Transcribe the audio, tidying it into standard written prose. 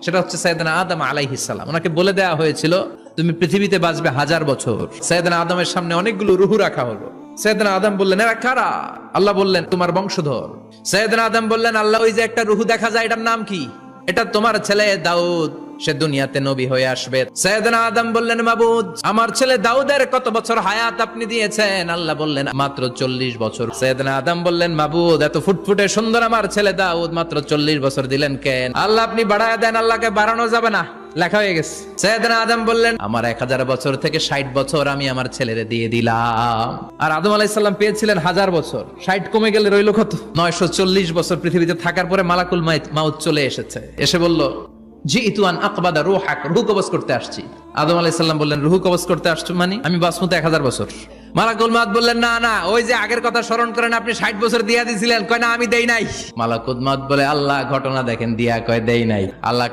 সেটা হচ্ছে সাইয়েদনা আদম আলাইহিস সালাম। ওনাকে বলে দেওয়া হয়েছিল তুমি পৃথিবীতে বাঁচবে 1000 বছর। সাইয়েদনা আদমের সামনে অনেকগুলো রূহ রাখা হলো। সাইয়েদনা আদম বললেন এরা কারা? আল্লাহ বললেন তোমার বংশধর। সাইয়েদনা আদম বললেন আল্লাহ ওই যে একটা রূহ দেখা যায় এটার নাম কি? এটা তোমার ছেলে দাউদ, সে দুনিয়াতে নবী হয়ে আসবে। সাইয়েদনা আদম বললেন মাবুদ আমার ছেলে দাউদের কত বছর হায়াত আপনি দিয়েছেন? আল্লাহ বললেন মাত্র 40 বছর। সাইয়েদনা আদম বললেন মাবুদ এত ফুটফুটে সুন্দর আমার ছেলে দাউদ মাত্র 40 বছর দিলেন কেন? আল্লাহ আপনি বাড়ায়া দেন, আল্লাহকে বাড়ানো যাবে না, লেখা হয়ে গেছে। সাইয়েদনা আদম বললেন আমার 1000 বছর থেকে 60 বছর আমি আমার ছেলেরে দিয়ে দিলাম। আর আদম আলাইহিস সালাম পেয়েছিলেন 1000 বছর, 60 কমে গেলে রইল কত? 940 বছর পৃথিবীতে থাকার পরে মালাকুল মাউত চলে এসেছে, এসে বলল জিইতু আন আকবাদা রূহাক, রূহ কবজ করতে আসছি। আদম আলাইহিস সালাম বললেন রূহ কবজ করতে আসছো মানে? আমি বাঁচবো তো 1000 বছর। মালাকুল মাউত বললেন না না, ওই যে আগের কথা স্মরণ করেন আপনি 60 বছর দিয়া দিয়েছিলেন। কয় না আমি দেই নাই। মালাকুল মাউত বলে আল্লাহ ঘটনা দেখেন, দিয়া কয় দেই নাই। আল্লাহ